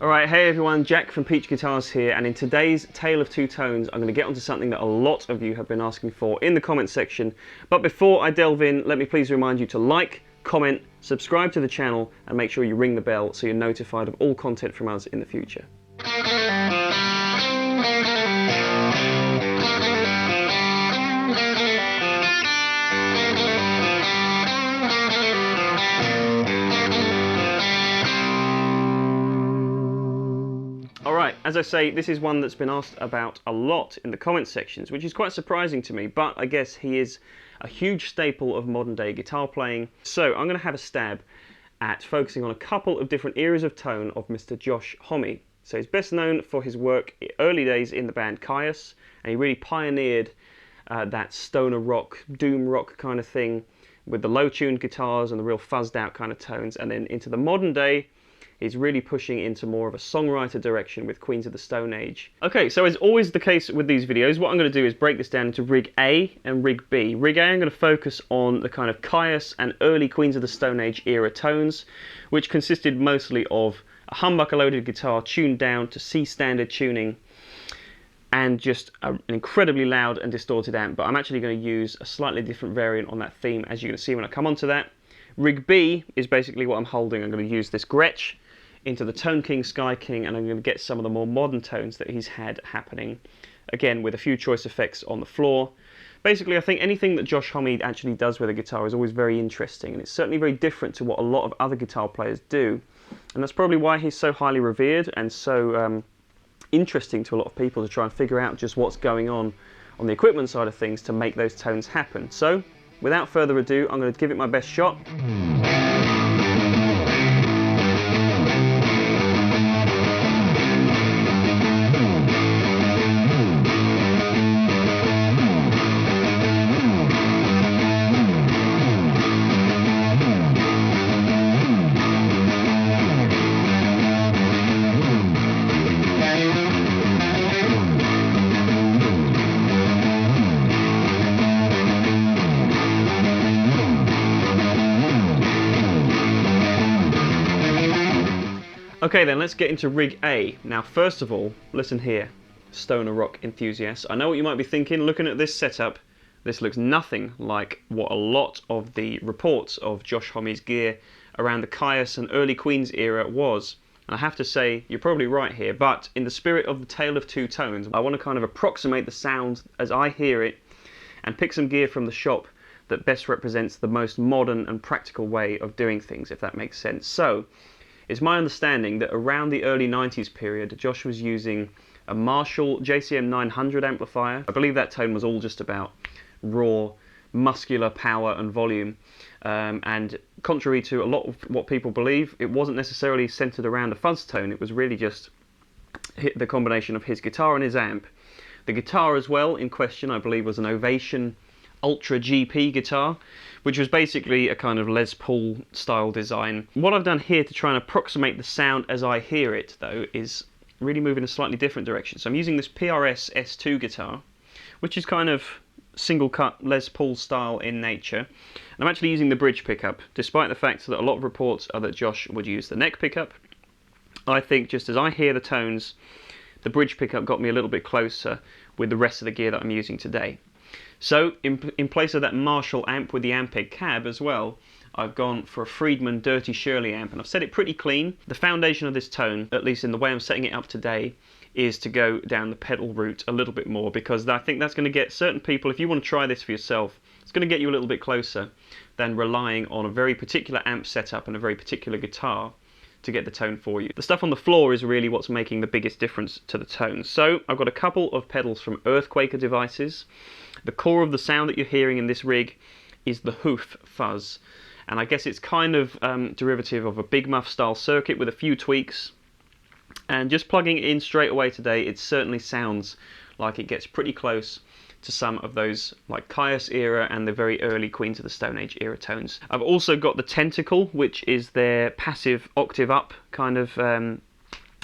Alright, hey everyone, Jack from Peach Guitars here, and in today's Tale of Two Tones I'm going to get onto something that a lot of you have been asking for in the comments section. But before I delve in, let me please remind you to like, comment, subscribe to the channel and make sure you ring the bell so you're notified of all content from us in the future. Alright, as I say, this is one that's been asked about a lot in the comment sections, which is quite surprising to me, but I guess he is a huge staple of modern day guitar playing. So I'm going to have a stab at focusing on a couple of different eras of tone of Mr. Josh Homme. So he's best known for his work early days in the band Kyuss, and he really pioneered that stoner rock, doom rock kind of thing with the low-tuned guitars and the real fuzzed out kind of tones, and then into the modern day he's really pushing into more of a songwriter direction with Queens of the Stone Age. Okay, so as always the case with these videos, what I'm going to do is break this down into Rig A and Rig B. Rig A, I'm going to focus on the kind of Kyuss and early Queens of the Stone Age era tones, which consisted mostly of a humbucker-loaded guitar tuned down to C standard tuning and just an incredibly loud and distorted amp. But I'm actually going to use a slightly different variant on that theme, as you're going to see when I come onto that. Rig B is basically what I'm holding. I'm going to use this Gretsch into the Tone King, Sky King, and I'm going to get some of the more modern tones that he's had happening, again with a few choice effects on the floor. Basically, I think anything that Josh Homme actually does with a guitar is always very interesting, and it's certainly very different to what a lot of other guitar players do, and that's probably why he's so highly revered and so interesting to a lot of people to try and figure out just what's going on the equipment side of things to make those tones happen. So, without further ado, I'm going to give it my best shot. Okay then, let's get into Rig A. Now first of all, listen here, stoner rock enthusiasts. I know what you might be thinking, looking at this setup, this looks nothing like what a lot of the reports of Josh Homme's gear around the Kyuss and early Queens era was. And I have to say, you're probably right here, but in the spirit of the Tale of Two Tones, I want to kind of approximate the sound as I hear it and pick some gear from the shop that best represents the most modern and practical way of doing things, if that makes sense. So, it's my understanding that around the early 90s period, Josh was using a Marshall JCM 900 amplifier. I believe that tone was all just about raw, muscular power and volume. And contrary to a lot of what people believe, it wasn't necessarily centered around a fuzz tone. It was really just the combination of his guitar and his amp. The guitar as well in question, I believe, was an Ovation Ultra GP guitar, which was basically a kind of Les Paul style design. What I've done here to try and approximate the sound as I hear it, though, is really move in a slightly different direction. So I'm using this PRS S2 guitar, which is kind of single cut Les Paul style in nature. And I'm actually using the bridge pickup, despite the fact that a lot of reports are that Josh would use the neck pickup. I think just as I hear the tones, the bridge pickup got me a little bit closer with the rest of the gear that I'm using today. So, in place of that Marshall amp with the Ampeg cab as well, I've gone for a Friedman Dirty Shirley amp, and I've set it pretty clean. The foundation of this tone, at least in the way I'm setting it up today, is to go down the pedal route a little bit more, because I think that's going to get certain people, if you want to try this for yourself, it's going to get you a little bit closer than relying on a very particular amp setup and a very particular guitar to get the tone for you. The stuff on the floor is really what's making the biggest difference to the tone. So I've got a couple of pedals from Earthquaker devices. The core of the sound that you're hearing in this rig is the hoof fuzz, and I guess it's kind of derivative of a big muff style circuit with a few tweaks, and just plugging it in straight away today, it certainly sounds like it gets pretty close to some of those like Kyuss era and the very early Queens of the Stone Age era tones. I've also got the Tentacle, which is their passive octave up kind of,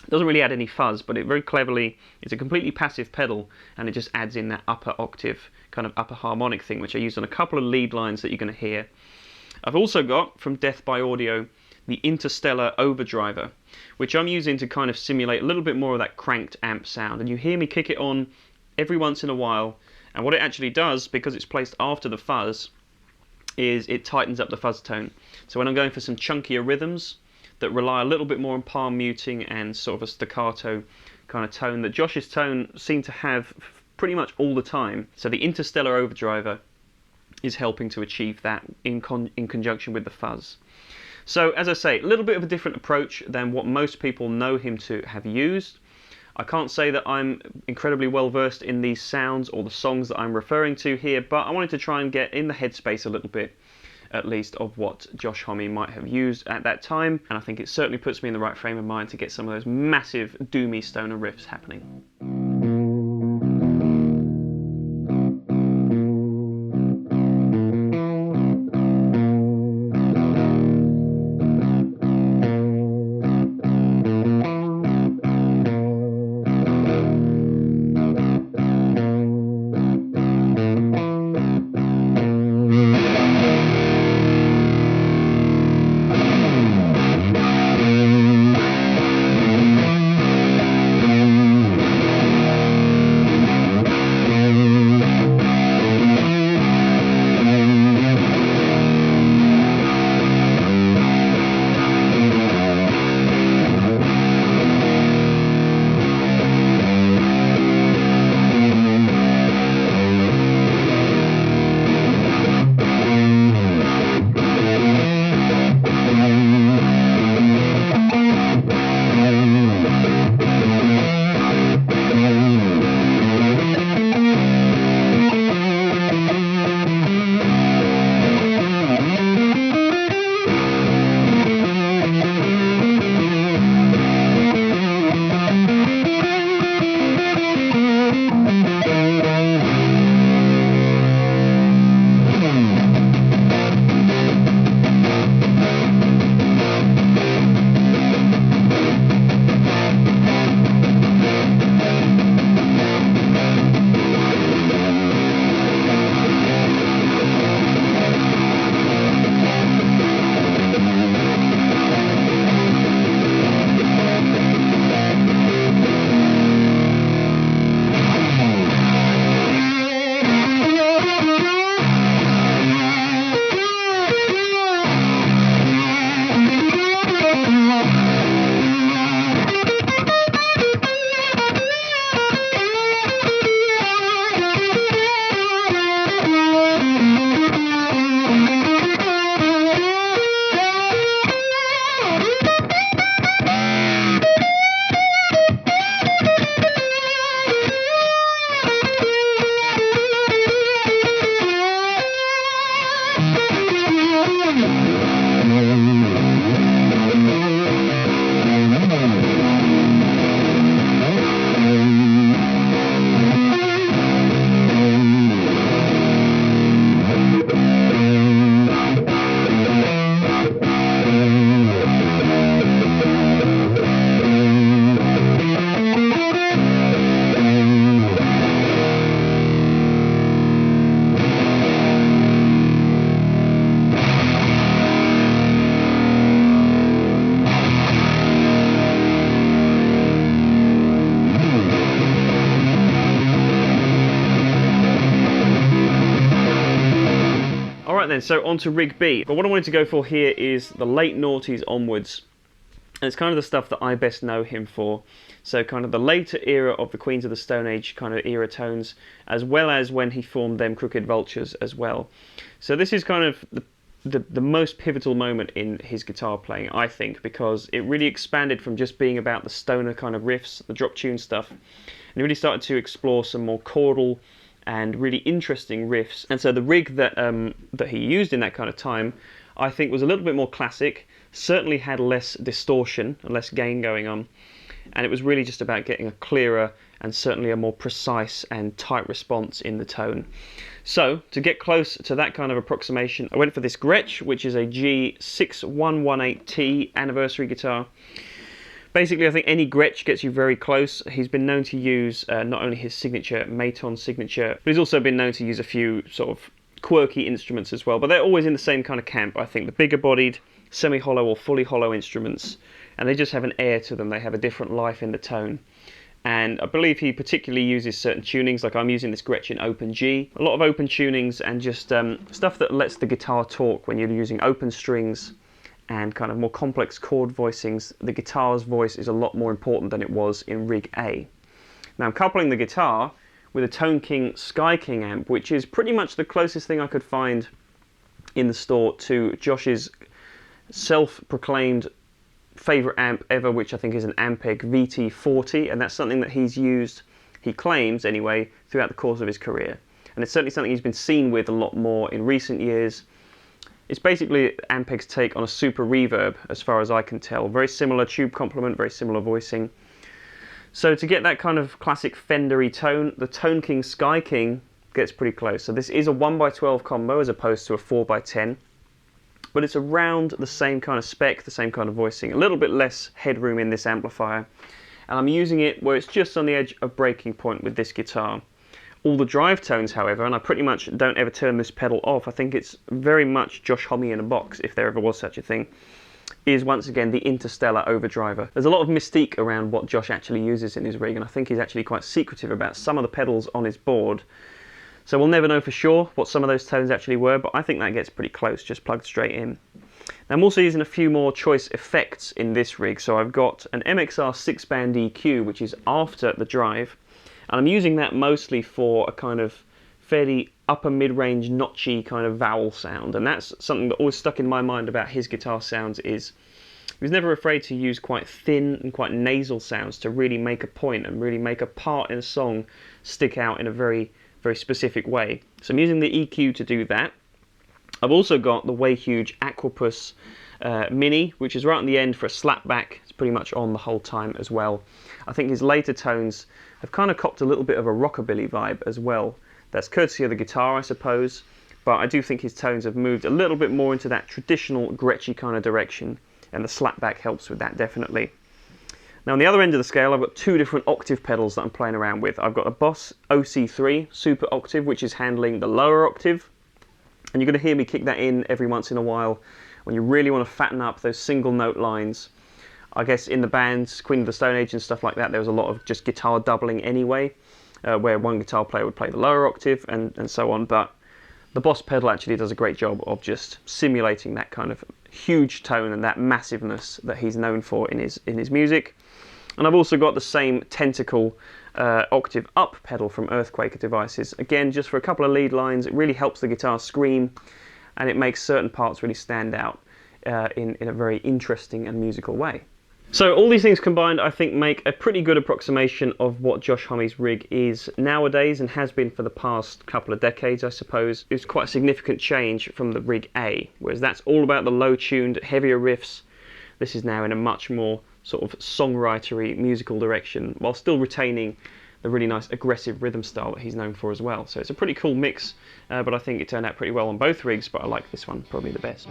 doesn't really add any fuzz, but it very cleverly, it's a completely passive pedal and it just adds in that upper octave, kind of upper harmonic thing, which I use on a couple of lead lines that you're going to hear. I've also got, from Death by Audio, the Interstellar Overdriver. which I'm using to kind of simulate a little bit more of that cranked amp sound. And you hear me kick it on every once in a while, and what it actually does, because it's placed after the fuzz, is it tightens up the fuzz tone. So when I'm going for some chunkier rhythms that rely a little bit more on palm muting and sort of a staccato kind of tone that Josh's tone seemed to have pretty much all the time. So the interstellar overdriver is helping to achieve that in conjunction with the fuzz. So as I say, a little bit of a different approach than what most people know him to have used. I can't say that I'm incredibly well versed in these sounds or the songs that I'm referring to here, but I wanted to try and get in the headspace a little bit, at least, of what Josh Homme might have used at that time, and I think it certainly puts me in the right frame of mind to get some of those massive doomy stoner riffs happening. Then, so on to rig B. But what I wanted to go for here is the late noughties onwards. And it's kind of the stuff that I best know him for. So kind of the later era of the Queens of the Stone Age kind of era tones, as well as when he formed them Crooked Vultures as well. So this is kind of the most pivotal moment in his guitar playing, I think, because it really expanded from just being about the stoner kind of riffs, the drop tune stuff, and he really started to explore some more chordal and really interesting riffs. And so the rig that that he used in that kind of time, I think, was a little bit more classic, certainly had less distortion and less gain going on, and it was really just about getting a clearer and certainly a more precise and tight response in the tone. So to get close to that kind of approximation, I went for this Gretsch, which is a G6118T anniversary guitar. Basically, I think any Gretsch gets you very close. He's been known to use not only his signature Maton signature, but he's also been known to use a few sort of quirky instruments as well, but they're always in the same kind of camp, I think. The bigger bodied, semi-hollow or fully hollow instruments, and they just have an air to them. They have a different life in the tone. And I believe he particularly uses certain tunings, like I'm using this Gretsch in open G. A lot of open tunings and just stuff that lets the guitar talk when you're using open strings and kind of more complex chord voicings. The guitar's voice is a lot more important than it was in Rig A. Now I'm coupling the guitar with a Tone King Sky King amp, which is pretty much the closest thing I could find in the store to Josh's self-proclaimed favourite amp ever, which I think is an Ampeg VT-40, and that's something that he's used, he claims anyway, throughout the course of his career. And it's certainly something he's been seen with a lot more in recent years. It's basically Ampeg's take on a super reverb, as far as I can tell. Very similar tube complement, very similar voicing. So to get that kind of classic Fender-y tone, the Tone King Sky King gets pretty close. So this is a 1x12 combo as opposed to a 4x10. But it's around the same kind of spec, the same kind of voicing, a little bit less headroom in this amplifier. And I'm using it where it's just on the edge of breaking point with this guitar. All the drive tones, however, and I pretty much don't ever turn this pedal off, I think it's very much Josh Homme in a box, if there ever was such a thing, is once again the Interstellar overdriver. There's a lot of mystique around what Josh actually uses in his rig, and I think he's actually quite secretive about some of the pedals on his board. So we'll never know for sure what some of those tones actually were, but I think that gets pretty close, just plugged straight in. Now I'm also using a few more choice effects in this rig. So I've got an MXR 6-band EQ, which is after the drive, and I'm using that mostly for a kind of fairly upper mid-range notchy kind of vowel sound, and that's something that always stuck in my mind about his guitar sounds. Is he was never afraid to use quite thin and quite nasal sounds to really make a point and really make a part in a song stick out in a very specific way. So I'm using the EQ to do that. I've also got the Way Huge Aquapus Mini, which is right on the end for a slapback. It's pretty much on the whole time as well. I think his later tones have kind of copped a little bit of a rockabilly vibe as well. That's courtesy of the guitar, I suppose, but I do think his tones have moved a little bit more into that traditional Gretschy kind of direction, and the slapback helps with that definitely. Now on the other end of the scale, I've got two different octave pedals that I'm playing around with. I've got a Boss OC3 Super Octave, which is handling the lower octave, and you're going to hear me kick that in every once in a while when you really want to fatten up those single note lines. I guess in the bands, Queen of the Stone Age and stuff like that, there was a lot of just guitar doubling anyway, where one guitar player would play the lower octave and so on, but the Boss pedal actually does a great job of just simulating that kind of huge tone and that massiveness that he's known for in his music. And I've also got the same Tentacle octave up pedal from Earthquaker Devices. Again, just for a couple of lead lines, it really helps the guitar scream, and it makes certain parts really stand out in a very interesting and musical way. So all these things combined, I think, make a pretty good approximation of what Josh Homme's rig is nowadays and has been for the past couple of decades, I suppose. It's quite a significant change from the Rig A, whereas that's all about the low-tuned, heavier riffs. This is now in a much more sort of songwritery musical direction, while still retaining the really nice aggressive rhythm style that he's known for as well. So it's a pretty cool mix, but I think it turned out pretty well on both rigs, but I like this one probably the best.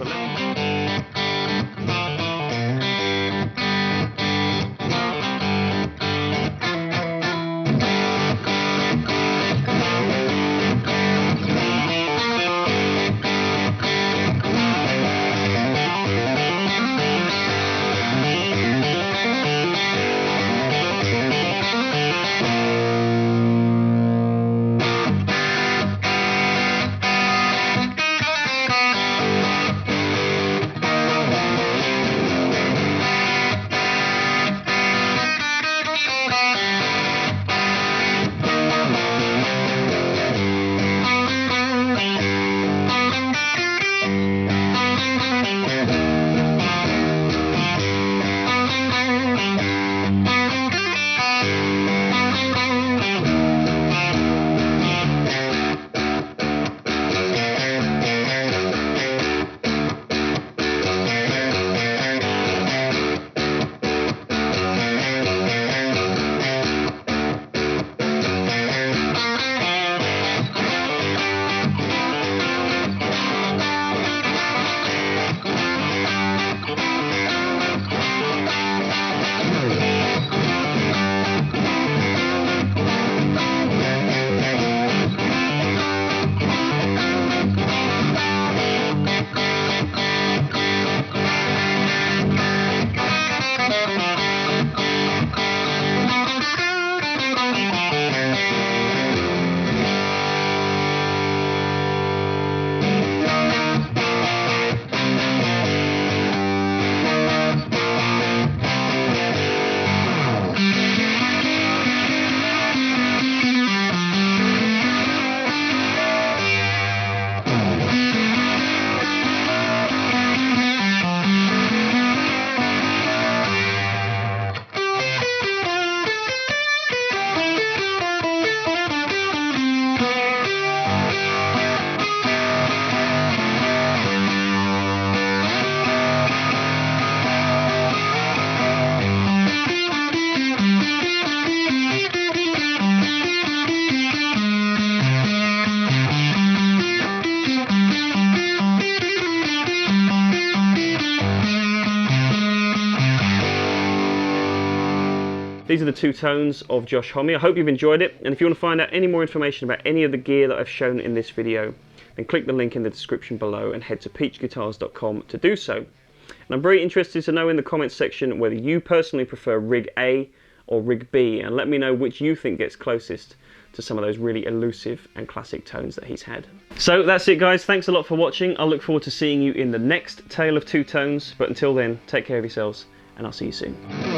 These are the two tones of Josh Homme. I hope you've enjoyed it, and if you want to find out any more information about any of the gear that I've shown in this video, then click the link in the description below and head to peachguitars.com to do so. And I'm very interested to know in the comments section whether you personally prefer Rig A or Rig B, and let me know which you think gets closest to some of those really elusive and classic tones that he's had. So that's it guys, thanks a lot for watching. I look forward to seeing you in the next Tale of Two Tones, but until then, take care of yourselves and I'll see you soon.